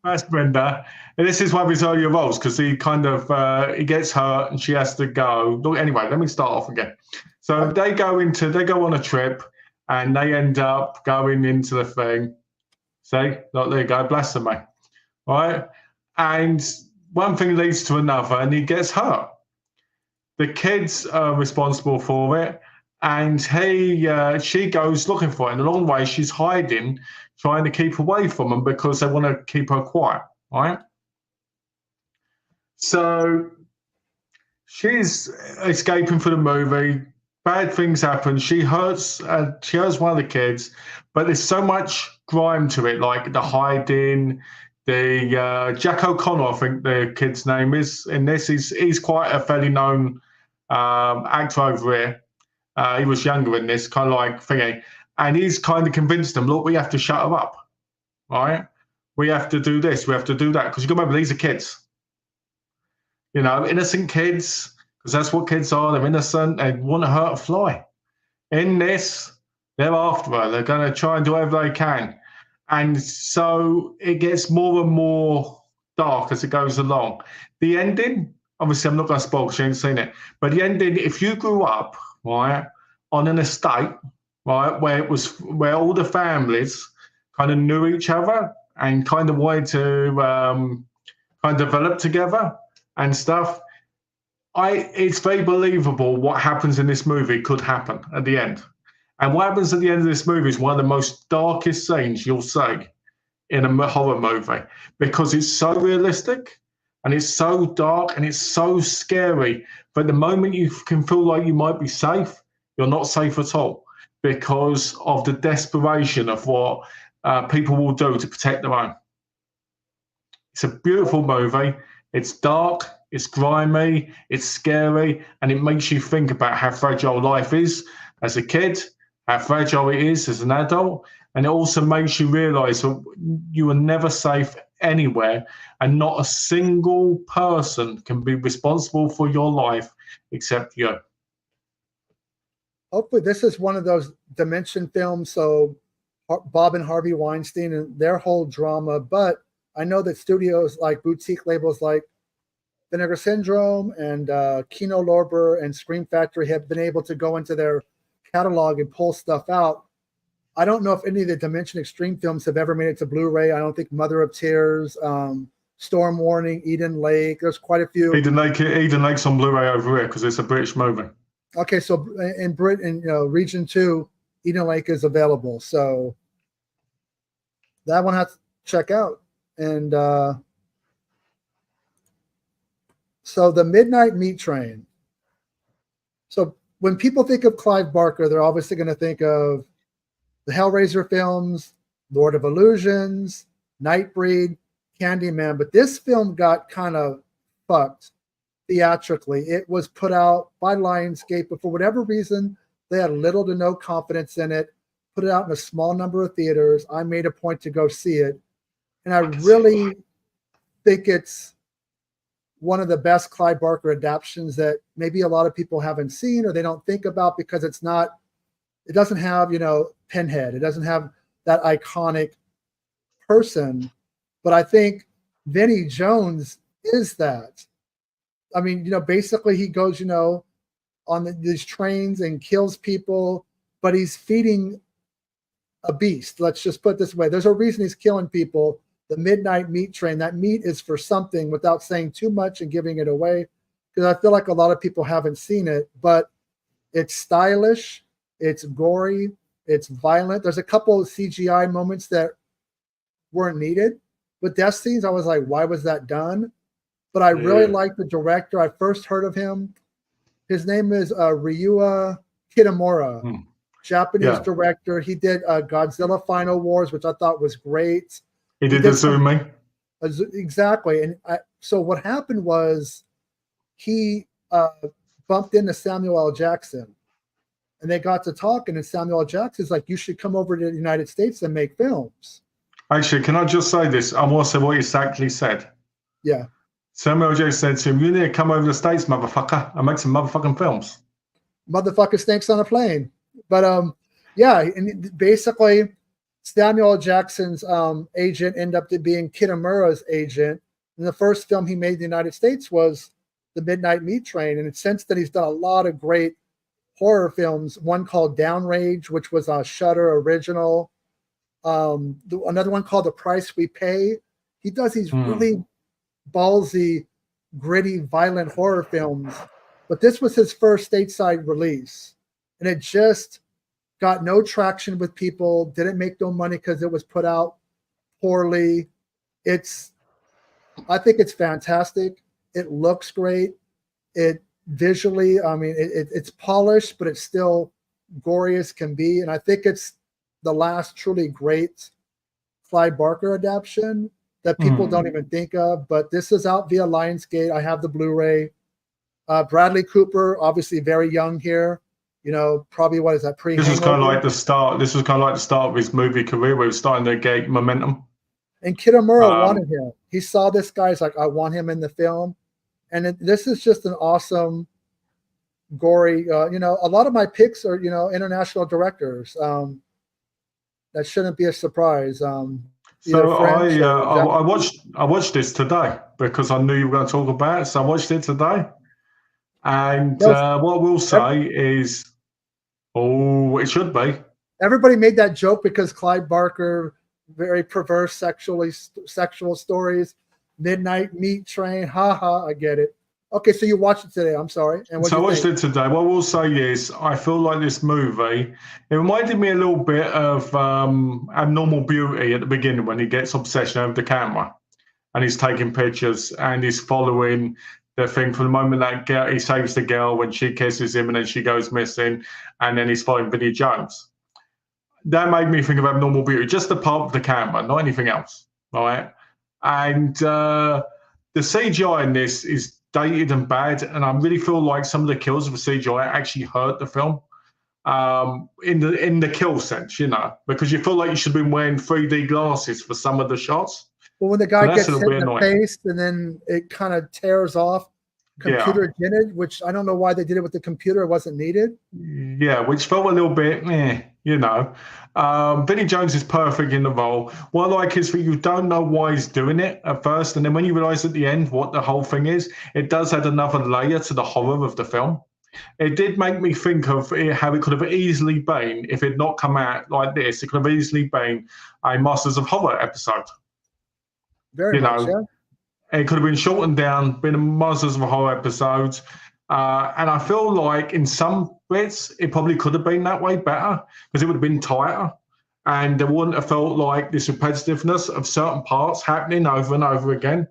Fassbender. And this is one of his earlier roles because he kind of he gets hurt and she has to go. Anyway, let me start off again. So they go on a trip and they end up going into the thing. See, look, there you go, blasphemy. Right? And one thing leads to another and he gets hurt. The kids are responsible for it. and she goes looking for it. And along the way, she's hiding, trying to keep away from them because they want to keep her quiet, right? So she's escaping for the movie. Bad things happen. She hurts one of the kids, but there's so much grime to it, like the hiding. The Jack O'Connor, I think the kid's name is in this. He's quite a fairly known actor over here. He was younger in this, kind of like thingy, and he's kind of convinced them, look, we have to shut her up, right? We have to do this, we have to do that, because you got to remember these are kids, innocent kids, because that's what kids are. They're innocent. They want to hurt a fly. In this, they're after her. They're going to try and do whatever they can. And so it gets more and more dark as it goes along. The ending, obviously, I'm not going to spoil because you ain't seen it, but the ending, if you grew up, right, on an estate, right, where all the families kind of knew each other and kind of wanted to kind of develop together and stuff, it's very believable what happens in this movie could happen at the end. And what happens at the end of this movie is one of the most darkest scenes you'll see in a horror movie, because it's so realistic and it's so dark and it's so scary. But the moment you can feel like you might be safe, you're not safe at all, because of the desperation of what people will do to protect their own. It's a beautiful movie. It's dark, it's grimy, it's scary, and it makes you think about how fragile life is as a kid, how fragile it is as an adult, and it also makes you realize that you are never safe anywhere, and not a single person can be responsible for your life except you. Hopefully this is one of those Dimension films, so Bob and Harvey Weinstein and their whole drama, but I know that studios like boutique labels like Vinegar Syndrome and Kino Lorber and Scream Factory have been able to go into their catalog and pull stuff out. I don't know if any of the Dimension Extreme films have ever made it to Blu-ray. I don't think Mother of Tears, Storm Warning, Eden Lake. There's quite a few. Eden Lake's on Blu-ray over here because it's a British movie. Okay, so in Britain, Region 2, Eden Lake is available. So that one has to check out. And so the Midnight Meat Train. So when people think of Clive Barker, they're obviously going to think of the Hellraiser films, Lord of Illusions, Nightbreed, Candyman. But this film got kind of fucked theatrically. It was put out by Lionsgate, but for whatever reason, they had little to no confidence in it. Put it out in a small number of theaters. I made a point to go see it. And I really think it's one of the best Clive Barker adaptations that maybe a lot of people haven't seen or they don't think about, because it doesn't have, Pinhead. It doesn't have that iconic person. But I think Vinnie Jones is that. I mean, basically he goes, on these trains and kills people, but he's feeding a beast. Let's just put it this way. There's a reason he's killing people. The Midnight Meat Train, that meat is for something, without saying too much and giving it away, because I feel like a lot of people haven't seen it, but it's stylish, it's gory, it's violent. There's a couple of CGI moments that weren't needed. With death scenes, I was like, why was that done? But I really like the director. I first heard of him. His name is Ryuya Kitamura, Japanese director. He did Godzilla Final Wars, which I thought was great. He did Azumi. Exactly. And so what happened was he bumped into Samuel L. Jackson, and they got to talking, and Samuel L. Jackson's like, you should come over to the United States and make films. Actually, can I just say this? I want to say what he exactly said. Yeah. Samuel L. Jackson said to him, you need to come over to the States, motherfucker, and make some motherfucking films. Motherfucker snakes on a plane. But and basically Samuel L. Jackson's agent ended up being Kitamura's agent. And the first film he made in the United States was The Midnight Meat Train. And since then, he's done a lot of great horror films. One called Downrage, which was a Shudder original. Another one called The Price We Pay. He does these really ballsy, gritty, violent horror films. But this was his first stateside release. and it just got no traction with people, didn't make no money because it was put out poorly. I think it's fantastic. It looks great. It visually, I mean, it's polished, but it's still gory as can be. And I think it's the last truly great Clive Barker adaptation that people don't even think of. But this is out via Lionsgate. I have the Blu-ray. Bradley Cooper, obviously very young here. You know, probably what is that pre? This was kind of like the start. This was kind of like the start of his movie career, where he was starting to get momentum. And Kitamura wanted him. He saw this guy. He's like, I want him in the film. And this is just an awesome, gory. You know, a lot of my picks are, you know, international directors. That shouldn't be a surprise. So I watched this today because I knew you were going to talk about it. So I watched it today. And what I will say is, it should be. Everybody made that joke because Clive Barker, very perverse sexual stories, Midnight Meat Train. Ha ha, I get it. Okay, so you watched it today. I'm sorry. And so I watched it today. What I will say is, I feel like this movie, it reminded me a little bit of Abnormal Beauty at the beginning when he gets obsession over the camera and he's taking pictures and he's following the thing from the moment that girl, he saves the girl when she kisses him and then she goes missing, and then he's following Vinnie Jones. That made me think of Abnormal Beauty, just the part of the camera, not anything else, right? And the CGI in this is dated and bad, and I really feel like some of the kills with CGI actually hurt the film in the kill sense, you know, because you feel like you should have been wearing 3D glasses for some of the shots. Well, when the guy gets hit in the face and then it kind of tears off, computer generated, which I don't know why they did it with the computer. It wasn't needed. Yeah, which felt a little bit, you know. Vinnie Jones is perfect in the role. What I like is that you don't know why he's doing it at first, and then when you realise at the end what the whole thing is, it does add another layer to the horror of the film. It did make me think of how it could have easily been, if it had not come out like this, it could have easily been a Masters of Horror episode. Very much, yeah. It could have been shortened down, been a Masters of Horror episodes. And I feel like in some bits, it probably could have been that way better because it would have been tighter and there wouldn't have felt like this repetitiveness of certain parts happening over and over again.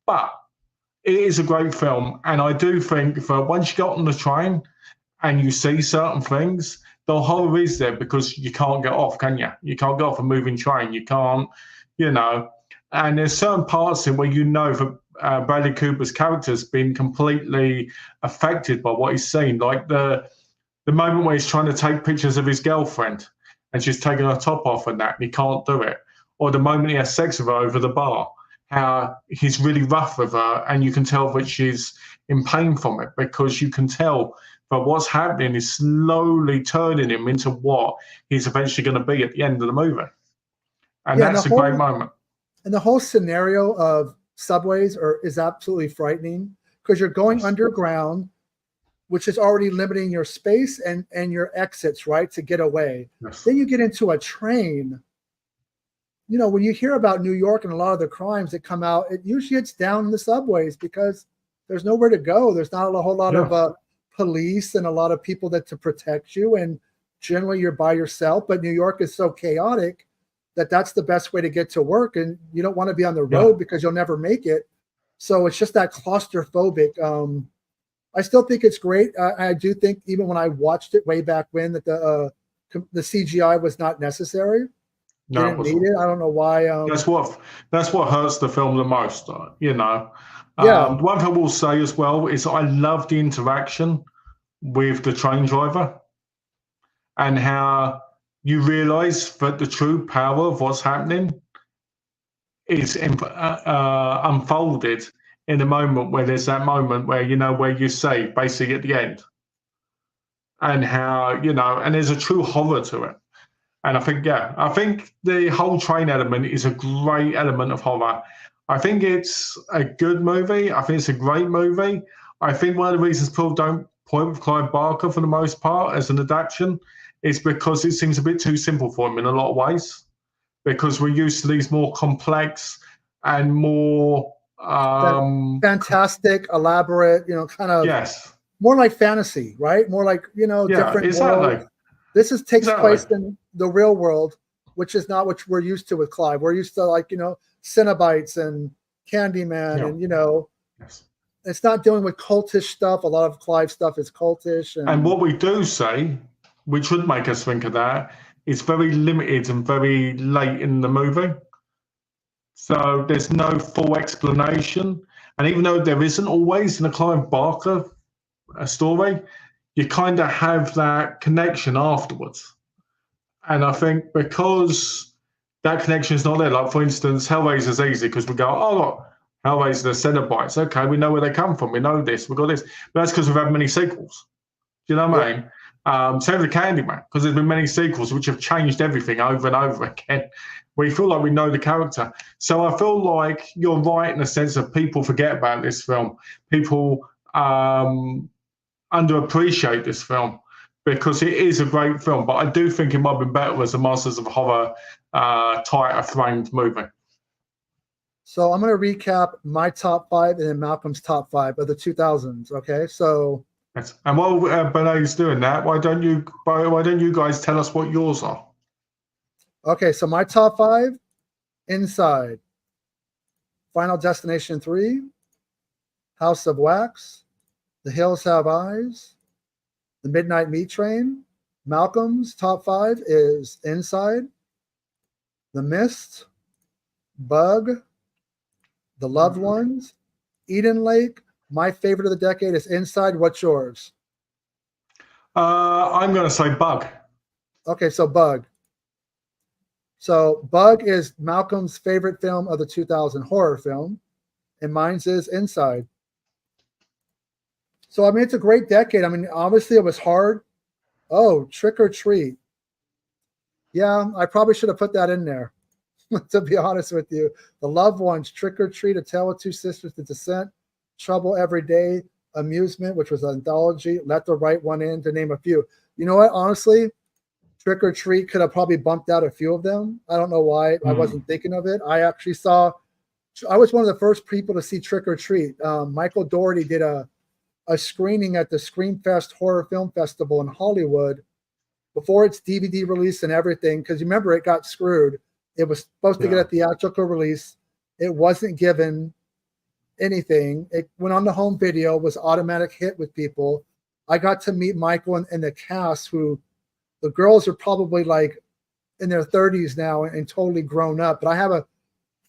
But it is a great film. And I do think that once you get on the train and you see certain things, the horror is there because you can't get off, can you? You can't get off a moving train. You can't, you know. And there's certain parts in where you know that Bradley Cooper's character's been completely affected by what he's seen. Like the moment where he's trying to take pictures of his girlfriend and she's taking her top off and that, and he can't do it. Or the moment he has sex with her over the bar, how he's really rough with her and you can tell that she's in pain from it because you can tell that what's happening is slowly turning him into what he's eventually going to be at the end of the movie. And that's a great moment. And the whole scenario of subways is absolutely frightening because you're going underground, which is already limiting your space and your exits, right, to get away. Yes. Then you get into a train. You know, when you hear about New York and a lot of the crimes that come out, usually it's down in the subways because there's nowhere to go. There's not a whole lot of police and a lot of people to protect you. And generally you're by yourself. But New York is so chaotic that's the best way to get to work, and you don't want to be on the road because you'll never make it. So it's just that claustrophobic. I still think it's great. I do think even when I watched it way back when that the CGI was not necessary. No, didn't need it. I don't know why. That's what hurts the film the most. You know. One thing I will say as well is I love the interaction with the train driver and how you realise that the true power of what's happening is unfolded in the moment where there's that moment where, you know, where you say basically at the end and how, you know, and there's a true horror to it. And I think the whole train element is a great element of horror. I think it's a good movie. I think it's a great movie. I think one of the reasons people don't point with Clive Barker for the most part as an adaptation is because it seems a bit too simple for him in a lot of ways, because we're used to these more complex and more fantastic, elaborate, you know, kind of more like fantasy, right? More like, Yeah, different exactly. worlds. This takes Exactly. place in the real world, which is not what we're used to with Clive. We're used to, like, Cenobites and Candyman, Yeah. and Yes. it's not dealing with cultish stuff. A lot of Clive stuff is cultish. And what we do say, which would make us think of that, is very limited and very late in the movie. So there's no full explanation. And even though there isn't always in a Clive Barker story, you kind of have that connection afterwards. And I think because that connection is not there, like for instance, Hellraiser's easy because we go, oh, look, Hellraiser, the Cenobites. Okay, we know where they come from. We know this. We got this. But that's because we've had many sequels. Do you know what I mean? Same with Candyman, because there's been many sequels which have changed everything over and over again. We feel like we know the character. So I feel like you're right in the sense of people forget about this film. People underappreciate this film because it is a great film. But I do think it might be better as a Masters of Horror tighter framed movie. So I'm going to recap my top 5 and then Malcolm's top 5 of the 2000s. Okay, so. Yes. And while Benet's doing that, why don't you guys tell us what yours are? Okay, so my top 5: Inside, Final Destination 3, House of Wax, The Hills Have Eyes, The Midnight Meat Train. Malcolm's top 5 is Inside, The Mist, Bug, The Loved Ones, Eden Lake. My favorite of the decade is Inside. What's yours? I'm going to say Bug. Okay, so Bug. So Bug is Malcolm's favorite film of the 2000 horror film, and mine's is Inside. So, I mean, it's a great decade. I mean, obviously it was hard. Oh, Trick or Treat. Yeah, I probably should have put that in there, to be honest with you. The Loved Ones, Trick or Treat, A Tale of Two Sisters, The Descent, Trouble Every Day, Amusement, which was an anthology, Let the Right One In, to name a few. You know what? Honestly, Trick or Treat could have probably bumped out a few of them. I don't know why I wasn't thinking of it. I was one of the first people to see Trick or Treat. Michael Dougherty did a screening at the Screamfest Horror Film Festival in Hollywood before its DVD release and everything, because you remember it got screwed. It was supposed to get a theatrical release. It wasn't given anything. It went on the home video, was automatic hit with people. I got to meet Michael and the cast, who the girls are probably like in their 30s now and totally grown up. But I have a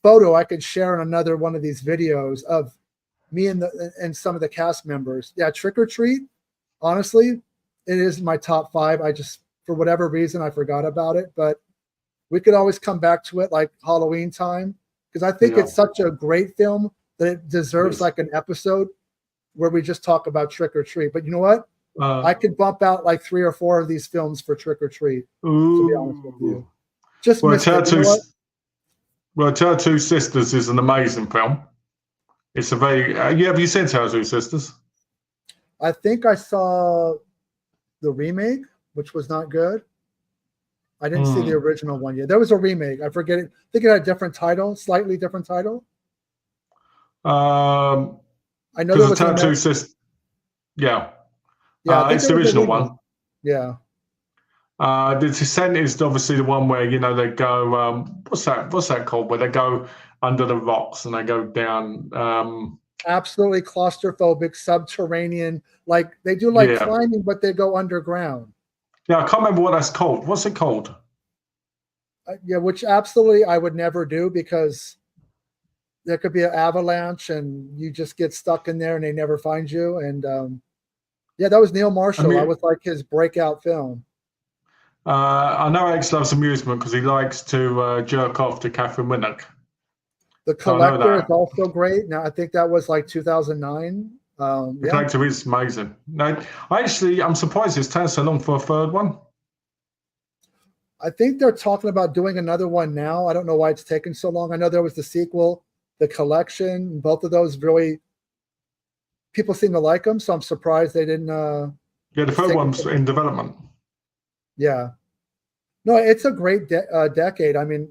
photo I could share in another one of these videos of me and some of the cast members. Yeah, Trick or Treat, honestly, it is my top 5. I just, for whatever reason, I forgot about it. But we could always come back to it like Halloween time, because I think it's such a great film that it deserves like an episode where we just talk about Trick or Treat. But you know what? I could bump out like 3 or 4 of these films for Trick or Treat, to be honest with you. Just missed it. You know what? Tale of Two Sisters is an amazing film. It's a very have you seen Tale of Two Sisters? I think I saw the remake, which was not good. I didn't see the original one yet. There was a remake. I forget it. I think it had a different title, slightly different title. I know there was Tale of Two Sisters. Yeah. Yeah, it's the original one. Yeah. The Descent is obviously the one where they go. What's that called? Where they go under the rocks and they go down. Absolutely claustrophobic, subterranean. Like they do climbing, but they go underground. Yeah, I can't remember what that's called. What's it called? Yeah, which absolutely I would never do, because there could be an avalanche and you just get stuck in there and they never find you. And yeah, that was Neil Marshall. That was like his breakout film. I know Alex loves amusement because he likes to jerk off to Catherine Winnick. The Collector is also great. Now, I think that was like 2009. The Collector is amazing. No, I'm surprised it's taken so long for a third one. I think they're talking about doing another one now. I don't know why it's taken so long. I know there was the sequel, The Collection. Both of those really, people seem to like them, so I'm surprised they didn't. The third one's in development. Yeah. No, it's a great decade. I mean,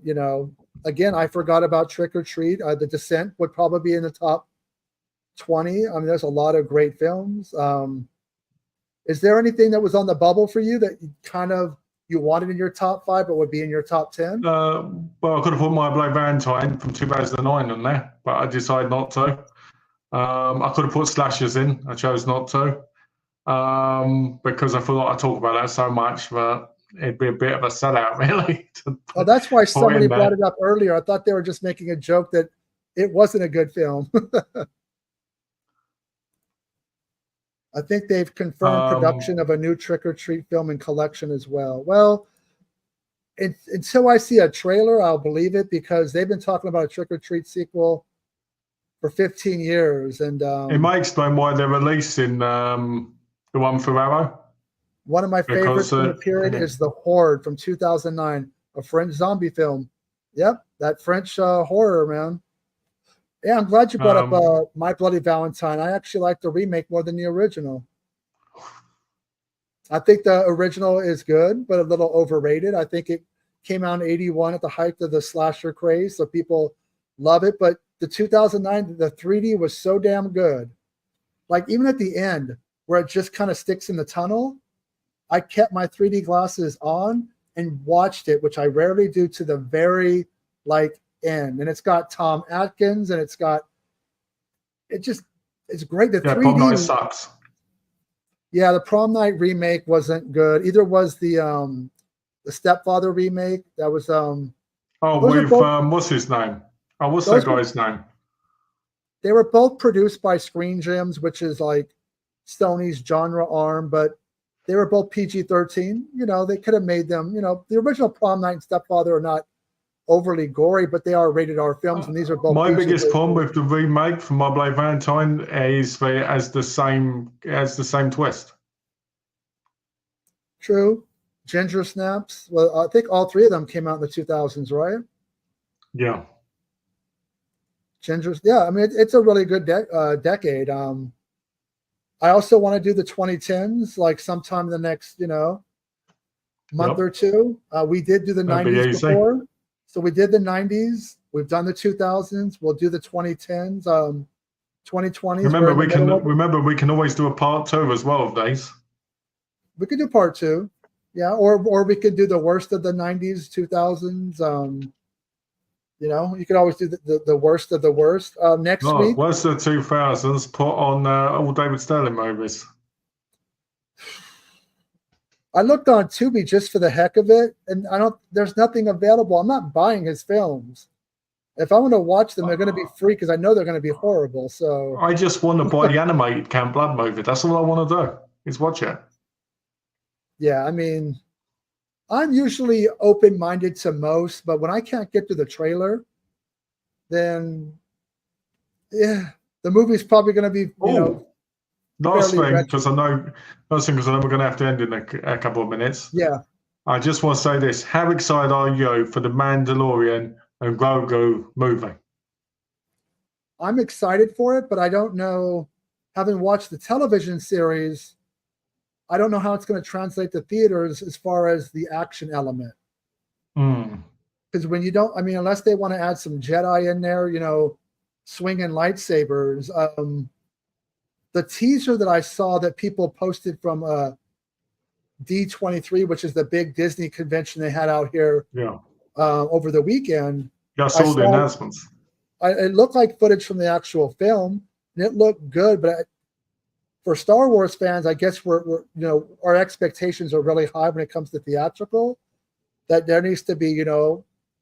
again, I forgot about Trick or Treat. The Descent would probably be in the top 20. I mean, there's a lot of great films. Is there anything that was on the bubble for you that you wanted in your top 5 but would be in your top 10? Well, I could have put My Bloody Valentine from 2009 on there, but I decided not to. I could have put Slashers in. I chose not to because I feel like I talk about that so much that it'd be a bit of a sellout, really. Oh, that's why put somebody in there. brought it up earlier. I thought they were just making a joke that it wasn't a good film. I think they've confirmed production of a new Trick or Treat film and collection as well. Well, until I see a trailer, I'll believe it, because they've been talking about a Trick or Treat sequel for 15 years. And It may explain why they're releasing the one for Arrow. one of my favorites Because, from the period is The Horde from 2009, a French zombie film. Yep, that French horror, man. Yeah, I'm glad you brought up My Bloody Valentine. I actually like the remake more than the original. I think the original is good, but a little overrated. I think it came out in 81 at the height of the slasher craze, so people love it. But the 2009, the 3D was so damn good. Like, even at the end, where it just kind of sticks in the tunnel, I kept my 3D glasses on and watched it, which I rarely do, to the very, end. And it's got Tom Atkins, and it's great. The 3D Prom Night sucks. Yeah, the Prom Night remake wasn't good. Either was the Stepfather remake. That was what's his name? Oh, what's that guy's name? They were both produced by Screen Gems, which is like Sony's genre arm, but they were both PG-13. They could have made them, the original Prom Night and Stepfather are not overly gory, but they are rated R films, and these are both. My biggest problem with the remake from My Bloody Valentine is that it has the same twist. True. Ginger Snaps. Well, I think all 3 of them came out in the 2000s, right? Yeah. Ginger's. Yeah, I mean, it's a really good decade. I also want to do the 2010s, like sometime in the next, month or two. We did do the 90s before. So we did the 90s. We've done the 2000s. We'll do the 2010s, 2020s. Remember, we can always do a part 2 as well of these. We could do part 2, yeah, or we could do the worst of the 90s, 2000s. You could always do the worst of the worst. Next week, worst of the 2000s. Put on all David Sterling movies. I looked on Tubi just for the heck of it, and there's nothing available. I'm not buying his films. If I want to watch them, they're going to be free because I know they're going to be horrible. So I just want to buy the animated Camp Blood movie. That's all I want to do is watch it. Yeah, I mean, I'm usually open-minded to most, but when I can't get to the trailer, then the movie's probably going to be, Last thing, because I know we're going to have to end in a couple of minutes. Yeah. I just want to say this. How excited are you for the Mandalorian and Grogu movie? I'm excited for it, but I don't know, having watched the television series, I don't know how it's going to translate to theaters as far as the action element. Because when you don't, I mean, unless they want to add some Jedi in there, swinging lightsabers. The teaser that I saw that people posted from D23, which is the big Disney convention they had out here over the weekend. Yeah, I saw the announcements. It looked like footage from the actual film, and it looked good. But for Star Wars fans, I guess we're our expectations are really high when it comes to theatrical. That there needs to be,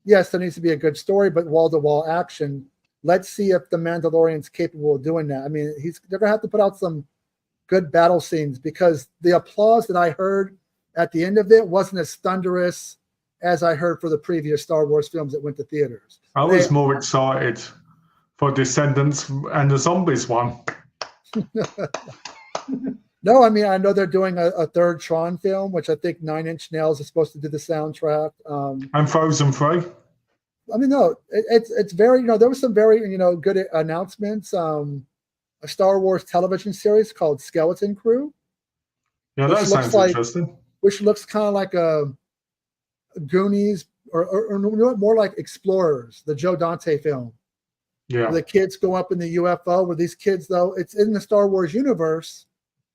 yes, there needs to be a good story, but wall-to-wall action. Let's see if the Mandalorian's capable of doing that. I mean, they're going to have to put out some good battle scenes, because the applause that I heard at the end of it wasn't as thunderous as I heard for the previous Star Wars films that went to theaters. I was more excited for Descendants and the Zombies one. No, I mean, I know they're doing a third Tron film, which I think 9 Inch Nails is supposed to do the soundtrack. And Frozen 3. I mean, no, it's very, there was some very, good announcements. A Star Wars television series called Skeleton Crew. Yeah, that sounds interesting. Which looks kind of like a Goonies or more like Explorers, the Joe Dante film. Yeah. Where the kids go up in the UFO. Where these kids, though, it's in the Star Wars universe,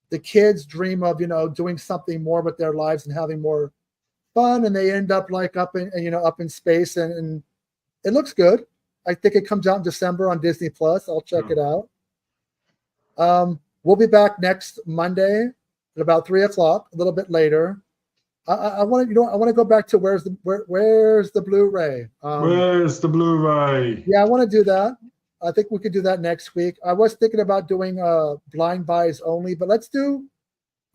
the kids dream of, you know, doing something more with their lives and having more fun, and they end up like up in, you know, up in space, and it looks good. I think it comes out in December on Disney Plus. I'll check it out. We'll be back next Monday at about 3:00, a little bit later. I want to, you know, I want to go back to where's the Blu-ray? Where's the Blu-ray? Yeah, I want to do that. I think we could do that next week. I was thinking about doing blind buys only, but let's do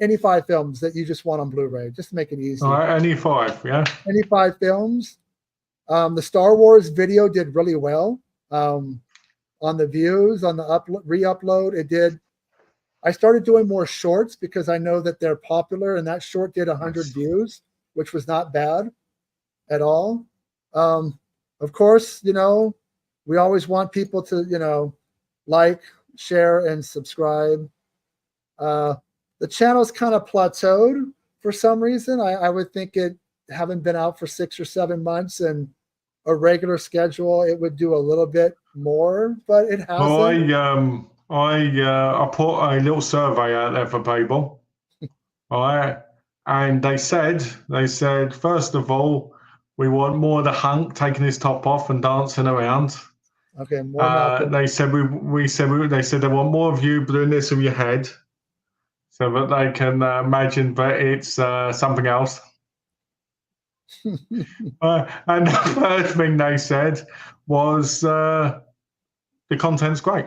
any 5 films that you just want on Blu-ray, just to make it easy. All right, any 5, yeah. Any 5 films. The Star Wars video did really well on the views, on the re-upload. It did. I started doing more shorts because I know that they're popular, and that short did 100 views, which was not bad at all. Of course, you know, we always want people to, you know, like, share, and subscribe. The channel's kind of plateaued for some reason. I would think it, having been out for 6 or 7 months and a regular schedule, it would do a little bit more, but it hasn't. Well, I put a little survey out there for people. All right. And they said, first of all, we want more of the hunk taking his top off and dancing around. Okay, more Malcolm. They said they said they want more of you doing this with your head, so that they can imagine that it's something else. And the third thing they said was the content's great.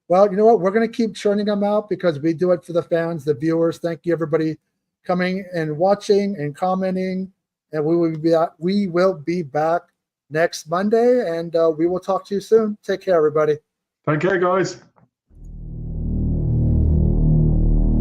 Well, you know what? We're going to keep churning them out because we do it for the fans, the viewers. Thank you, everybody, coming and watching and commenting. And we will be back next Monday, and we will talk to you soon. Take care, everybody. Take care, guys.